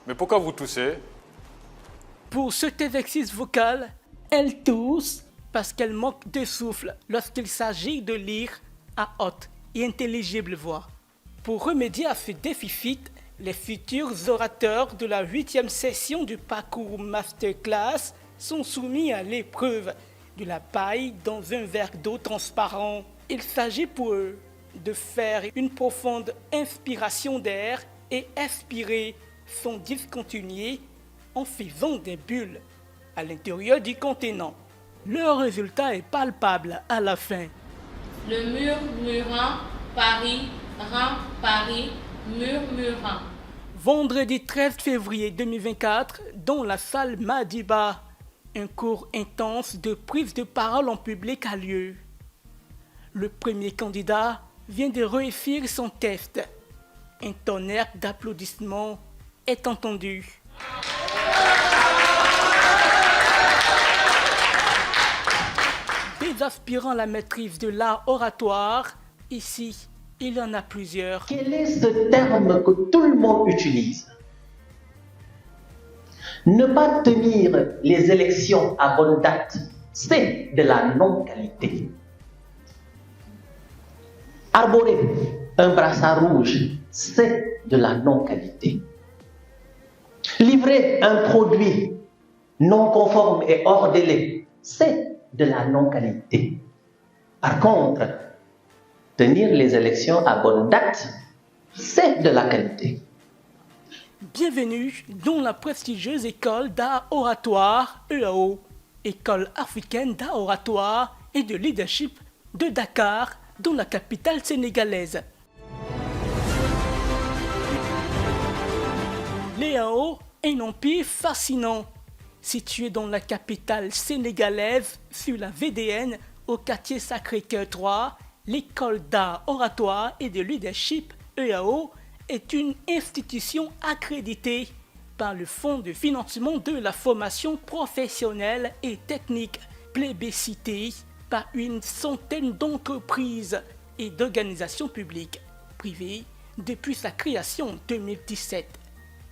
Mais pourquoi vous toussez? Pour cet exercice vocal, elle tousse parce qu'elle manque de souffle lorsqu'il s'agit de lire à haute et intelligible voix. Pour remédier à ce déficit, les futurs orateurs de la 8e session du parcours Masterclass sont soumis à l'épreuve de la paille dans un verre d'eau transparent. Il s'agit pour eux de faire une profonde inspiration d'air et expirer sans discontinuer en faisant des bulles à l'intérieur du contenant. Le résultat est palpable à la fin. Le murmurant, Paris, rend Paris, murmurant. Vendredi 13 février 2024, dans la salle Madiba, un cours intense de prise de parole en public a lieu. Le premier candidat vient de réussir son test. Un tonnerre d'applaudissements est entendu. Des aspirants à la maîtrise de l'art oratoire, ici, il y en a plusieurs. Quel est ce terme que tout le monde utilise? Ne pas tenir les élections à bonne date, c'est de la non-qualité. Arborer un brassard rouge, c'est de la non-qualité. Livrer un produit non conforme et hors délai, c'est de la non-qualité. Par contre, tenir les élections à bonne date, c'est de la qualité. Bienvenue dans la prestigieuse école d'art oratoire EAO, École africaine d'art oratoire et de leadership de Dakar, dans la capitale sénégalaise. L'EAO est un empire fascinant, situé dans la capitale sénégalaise sur la VDN au quartier Sacré-Cœur 3. L'école d'art oratoire et de leadership EAO est une institution accréditée par le Fonds de financement de la formation professionnelle et technique, plébiscitée par une centaine d'entreprises et d'organisations publiques, privées, depuis sa création en 2017.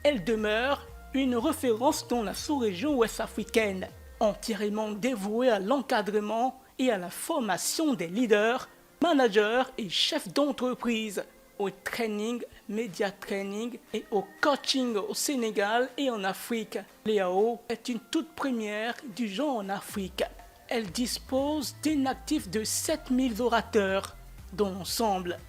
Elle demeure une référence dans la sous-région ouest-africaine, entièrement dévouée à l'encadrement et à la formation des leaders, managers et chefs d'entreprise, au training, média training et au coaching au Sénégal et en Afrique. L'EAO est une toute première du genre en Afrique. Elle dispose d'un actif de 7000 orateurs, dont l'ensemble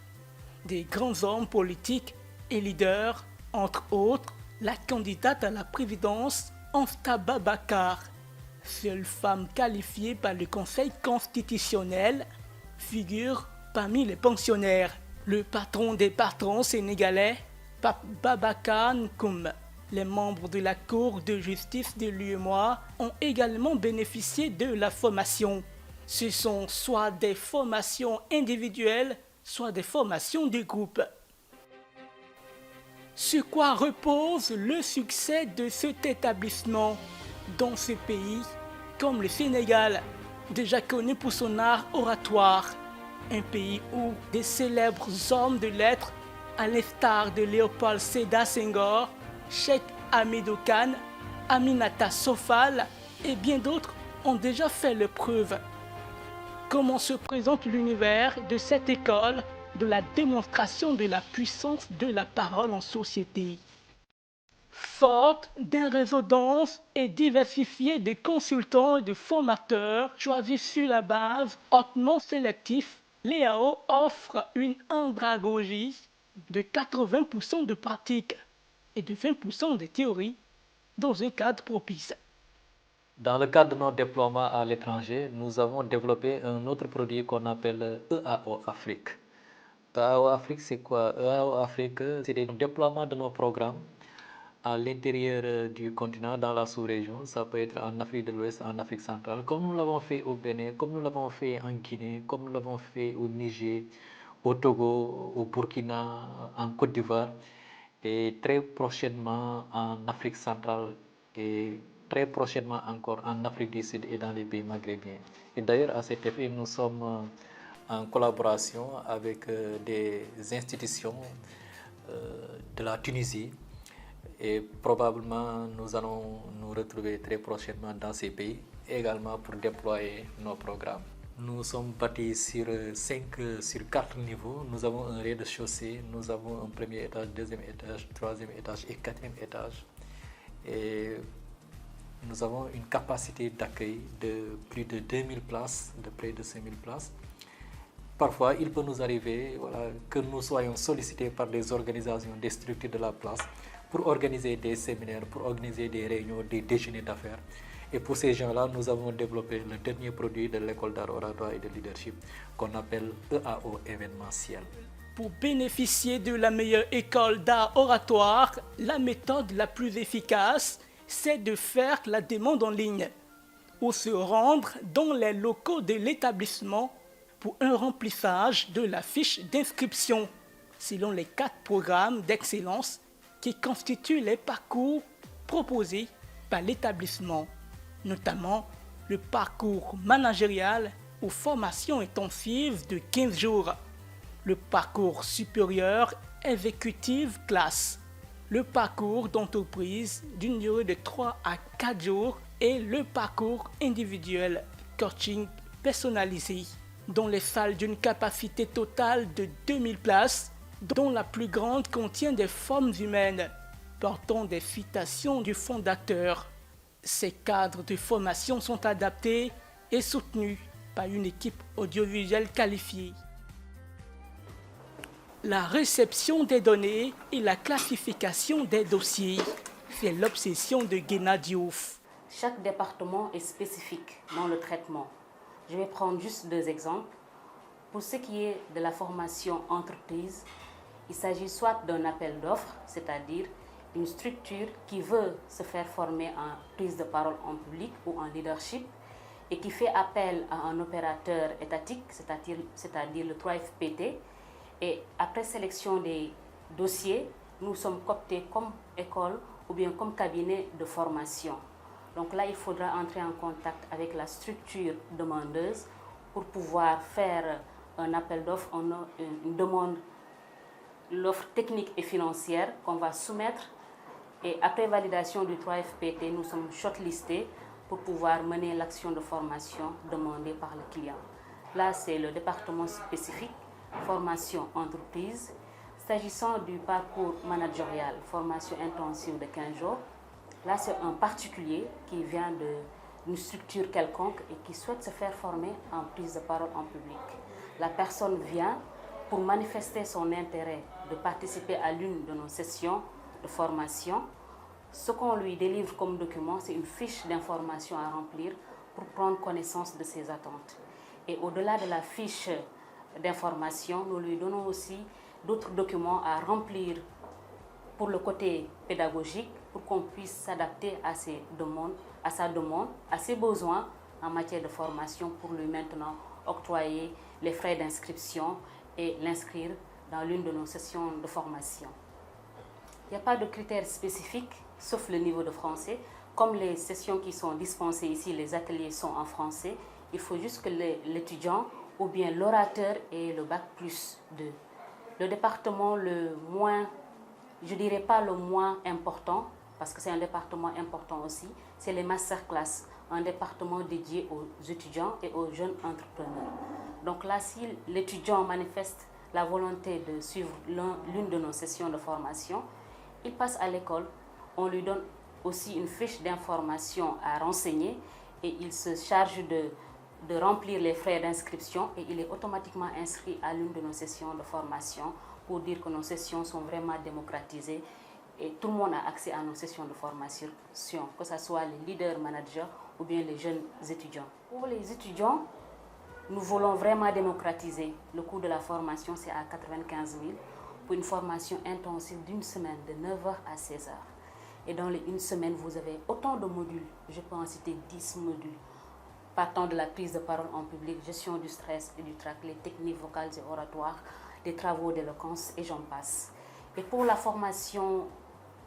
des grands hommes politiques et leaders, entre autres la candidate à la présidence Anta Babacar, seule femme qualifiée par le Conseil constitutionnel, figure parmi les pensionnaires. Le patron des patrons sénégalais, Pape Babacar Nkoum. Les membres de la Cour de justice de l'UEMOA ont également bénéficié de la formation. Ce sont soit des formations individuelles, soit des formations de groupe. Sur quoi repose le succès de cet établissement dans ce pays, comme le Sénégal, déjà connu pour son art oratoire, un pays où des célèbres hommes de lettres, à l'instar de Léopold Sédar Senghor, Cheikh Hamidou Kane, Aminata Sofal et bien d'autres ont déjà fait leur preuve. Comment se présente l'univers de cette école de la démonstration de la puissance de la parole en société? Forte d'un réseau dense et diversifié de consultants et de formateurs choisis sur la base hautement sélective, l'EAO offre une andragogie de 80% de pratique et de 20% de théorie dans un cadre propice. Dans le cadre de nos déploiements à l'étranger, nous avons développé un autre produit qu'on appelle EAO Afrique. EAO Afrique, c'est quoi? EAO Afrique, c'est le déploiement de nos programmes à l'intérieur du continent, dans la sous-région. Ça peut être en Afrique de l'Ouest, en Afrique centrale, comme nous l'avons fait au Bénin, comme nous l'avons fait en Guinée, comme nous l'avons fait au Niger, au Togo, au Burkina, en Côte d'Ivoire, et très prochainement en Afrique centrale et très prochainement encore en Afrique du Sud et dans les pays maghrébiens. Et d'ailleurs, à cet effet, nous sommes en collaboration avec des institutions de la Tunisie Et probablement, nous allons nous retrouver très prochainement dans ces pays, également pour déployer nos programmes. Nous sommes bâtis sur 4 niveaux. Nous avons un rez-de-chaussée, nous avons un premier étage, deuxième étage, troisième étage et quatrième étage. Et nous avons une capacité d'accueil de plus de 2000 places, de près de 5000 places. Parfois, il peut nous arriver que nous soyons sollicités par des organisations, des structures de la place pour organiser des séminaires, pour organiser des réunions, des déjeuners d'affaires. Et pour ces gens-là, nous avons développé le dernier produit de l'école d'art oratoire et de leadership qu'on appelle EAO événementiel. Pour bénéficier de la meilleure école d'art oratoire, la méthode la plus efficace, c'est de faire la demande en ligne ou se rendre dans les locaux de l'établissement pour un remplissage de la fiche d'inscription selon les 4 programmes d'excellence qui constituent les parcours proposés par l'établissement, notamment le parcours managérial ou formation intensive de 15 jours, le parcours supérieur exécutive classe, le parcours d'entreprise d'une durée de 3 à 4 jours et le parcours individuel coaching personnalisé dans les salles d'une capacité totale de 2000 places, dont la plus grande contient des formes humaines portant des citations du fondateur. Ces cadres de formation sont adaptés et soutenus par une équipe audiovisuelle qualifiée. La réception des données et la classification des dossiers, c'est l'obsession de Guéna Diouf. Chaque département est spécifique dans le traitement. Je vais prendre juste 2 exemples. Pour ce qui est de la formation entreprise, il s'agit soit d'un appel d'offres, c'est-à-dire une structure qui veut se faire former en prise de parole en public ou en leadership et qui fait appel à un opérateur étatique, c'est-à-dire le 3FPT. Et après sélection des dossiers, nous sommes cooptés comme école ou bien comme cabinet de formation. Donc là, il faudra entrer en contact avec la structure demandeuse pour pouvoir faire un appel d'offres, une demande, l'offre technique et financière qu'on va soumettre. Et après validation du 3FPT, nous sommes shortlistés pour pouvoir mener l'action de formation demandée par le client. Là, c'est le département spécifique, formation entreprise. S'agissant du parcours managérial, formation intensive de 15 jours, là, c'est un particulier qui vient d'une structure quelconque et qui souhaite se faire former en prise de parole en public. La personne vient pour manifester son intérêt de participer à l'une de nos sessions de formation. Ce qu'on lui délivre comme document, c'est une fiche d'information à remplir pour prendre connaissance de ses attentes. Et au-delà de la fiche d'information, nous lui donnons aussi d'autres documents à remplir pour le côté pédagogique, pour qu'on puisse s'adapter à sa demande, à ses besoins en matière de formation pour lui maintenant octroyer les frais d'inscription et l'inscrire dans l'une de nos sessions de formation. Il n'y a pas de critères spécifiques, sauf le niveau de français. Comme les sessions qui sont dispensées ici, les ateliers sont en français, il faut juste que l'étudiant ou bien l'orateur ait le bac plus 2. Le département le moins, je ne dirais pas le moins important, parce que c'est un département important aussi, c'est les masterclass, un département dédié aux étudiants et aux jeunes entrepreneurs. Donc là, si l'étudiant manifeste la volonté de suivre l'une de nos sessions de formation, il passe à l'école, on lui donne aussi une fiche d'information à renseigner et il se charge de remplir les frais d'inscription et il est automatiquement inscrit à l'une de nos sessions de formation pour dire que nos sessions sont vraiment démocratisées et tout le monde a accès à nos sessions de formation, que ce soit les leaders managers ou bien les jeunes étudiants. Pour les étudiants, nous voulons vraiment démocratiser. Le coût de la formation, c'est à 95 000 pour une formation intensive d'une semaine, de 9h à 16h. Et dans les une semaine, vous avez autant de modules, je peux en citer 10 modules, partant de la prise de parole en public, gestion du stress et du trac, les techniques vocales et oratoires, des travaux d'éloquence et j'en passe. Et pour la formation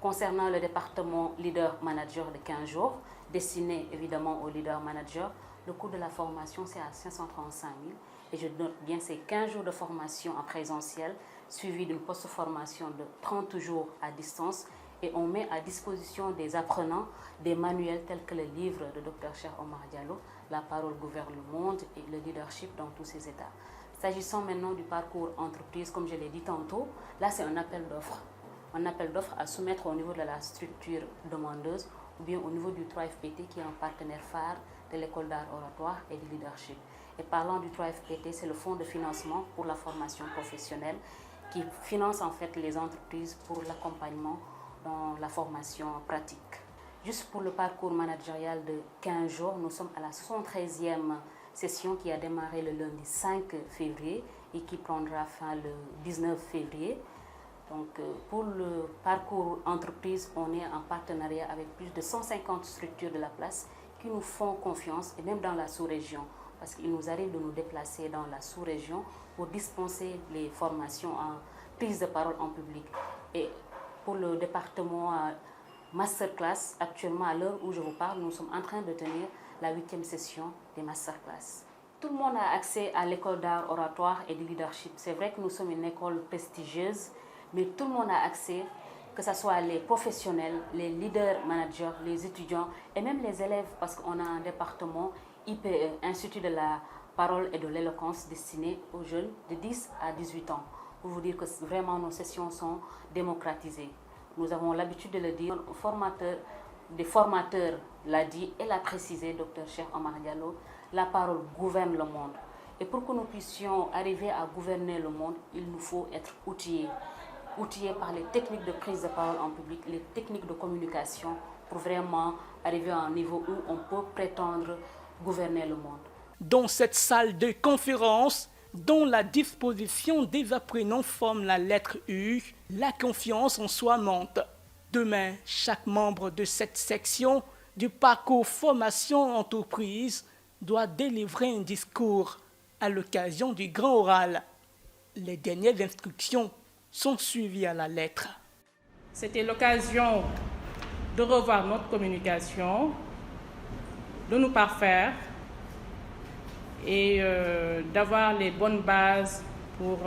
concernant le département leader-manager de 15 jours, destiné évidemment aux leader-managers, le coût de la formation c'est à 535 000 et je note bien ces 15 jours de formation en présentiel suivi d'une post-formation de 30 jours à distance et on met à disposition des apprenants des manuels tels que le livre de Dr Cheikh Omar Diallo, La parole gouverne le monde et le leadership dans tous ses états. S'agissant maintenant du parcours entreprise, comme je l'ai dit tantôt, là c'est un appel d'offres. Un appel d'offres à soumettre au niveau de la structure demandeuse ou bien au niveau du 3FPT qui est un partenaire phare de l'école d'art oratoire et de leadership. Et parlant du 3FPT, c'est le fonds de financement pour la formation professionnelle qui finance en fait les entreprises pour l'accompagnement dans la formation pratique. Juste pour le parcours managérial de 15 jours, nous sommes à la 73e session qui a démarré le lundi 5 février et qui prendra fin le 19 février. Donc, pour le parcours entreprise, on est en partenariat avec plus de 150 structures de la place qui nous font confiance, et même dans la sous-région, parce qu'il nous arrive de nous déplacer dans la sous-région pour dispenser les formations en prise de parole en public. Et pour le département Masterclass, actuellement, à l'heure où je vous parle, nous sommes en train de tenir la 8e session des Masterclass. Tout le monde a accès à l'école d'art oratoire et de leadership. C'est vrai que nous sommes une école prestigieuse, mais tout le monde a accès, que ce soit les professionnels, les leaders managers, les étudiants et même les élèves, parce qu'on a un département IPE, Institut de la parole et de l'éloquence, destiné aux jeunes de 10 à 18 ans. Pour vous dire que vraiment nos sessions sont démocratisées. Nous avons l'habitude de le dire, des formateurs l'a dit et l'a précisé, Dr Cheikh Omar Diallo, la parole gouverne le monde. Et pour que nous puissions arriver à gouverner le monde, il nous faut être outillés par les techniques de prise de parole en public, les techniques de communication, pour vraiment arriver à un niveau où on peut prétendre gouverner le monde. Dans cette salle de conférence, dont la disposition des apprenants forme la lettre U, la confiance en soi monte. Demain, chaque membre de cette section du parcours formation entreprise doit délivrer un discours à l'occasion du grand oral. Les dernières instructions sont suivies à la lettre. C'était l'occasion de revoir notre communication, de nous parfaire et d'avoir les bonnes bases pour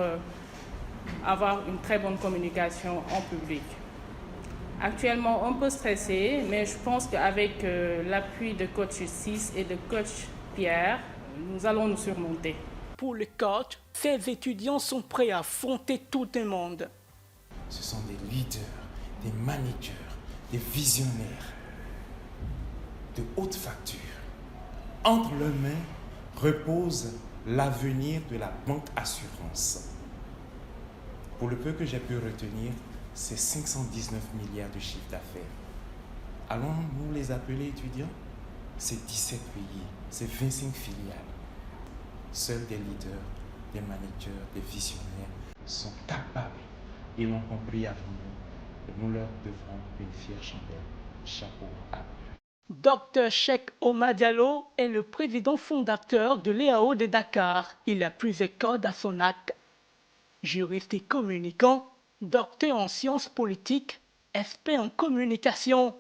avoir une très bonne communication en public. Actuellement, un peu stressé, mais je pense qu'avec l'appui de coach 6 et de coach Pierre, nous allons nous surmonter. Pour le coach, ces étudiants sont prêts à affronter tout le monde. Ce sont des leaders, des managers, des visionnaires de haute facture. Entre leurs mains repose l'avenir de la banque assurance. Pour le peu que j'ai pu retenir, c'est 519 milliards de chiffre d'affaires. Allons-nous les appeler étudiants? C'est 17 pays, c'est 25 filiales. Seuls des leaders, des managers, des visionnaires sont capables et l'ont compris avant nous. Nous leur devons une fière chandelle. Chapeau à eux. Dr Cheikh Omar Diallo est le président fondateur de l'EAO de Dakar. Il a plusieurs codes à son acte. Juriste et communicant, docteur en sciences politiques, expert en communication.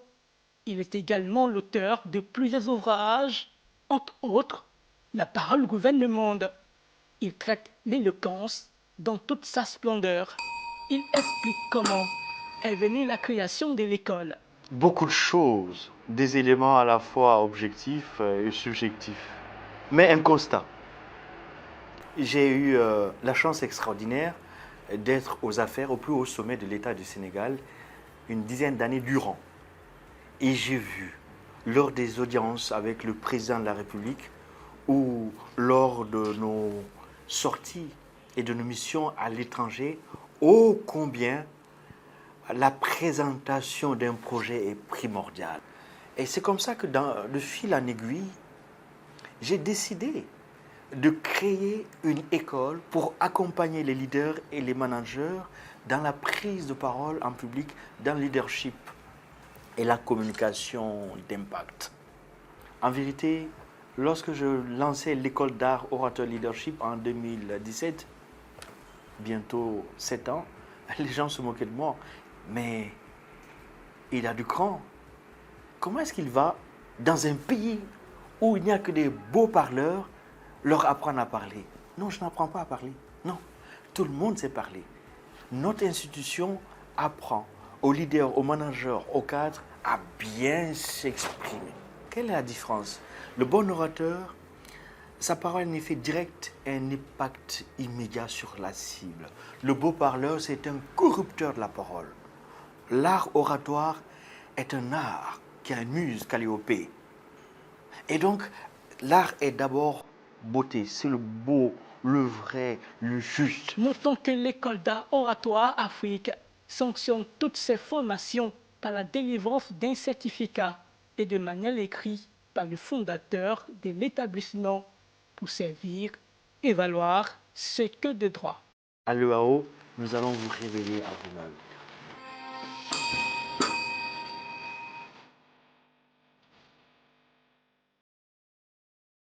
Il est également l'auteur de plusieurs ouvrages, entre autres La parole gouverne le monde. Il traite l'éloquence dans toute sa splendeur. Il explique comment est venue la création de l'école. Beaucoup de choses, des éléments à la fois objectifs et subjectifs, mais un constat. J'ai eu la chance extraordinaire d'être aux affaires au plus haut sommet de l'État du Sénégal une dizaine d'années durant. Et j'ai vu, lors des audiences avec le président de la République ou lors de nos sorties et de nos missions à l'étranger, ô combien la présentation d'un projet est primordiale. Et c'est comme ça que, de fil en aiguille, j'ai décidé de créer une école pour accompagner les leaders et les managers dans la prise de parole en public, dans le leadership et la communication d'impact. En vérité, lorsque je lançais l'école d'art orateur leadership en 2017, bientôt 7 ans, les gens se moquaient de moi. Mais il a du cran. Comment est-ce qu'il va, dans un pays où il n'y a que des beaux parleurs, leur apprendre à parler? Non, je n'apprends pas à parler. Non, tout le monde sait parler. Notre institution apprend aux leaders, aux managers, aux cadres à bien s'exprimer. Quelle est la différence? Le bon orateur, sa parole a un effet direct et un impact immédiat sur la cible. Le beau parleur, c'est un corrupteur de la parole. L'art oratoire est un art qui a une muse, Calliope. Et donc, l'art est d'abord beauté, c'est le beau, le vrai, le juste. Notons que l'école d'art oratoire Afrique sanctionne toutes ces formations par la délivrance d'un certificat et de manuel écrit par le fondateur de l'établissement pour servir et valoir ce que de droit. À l'EAO, nous allons vous révéler à vous-même.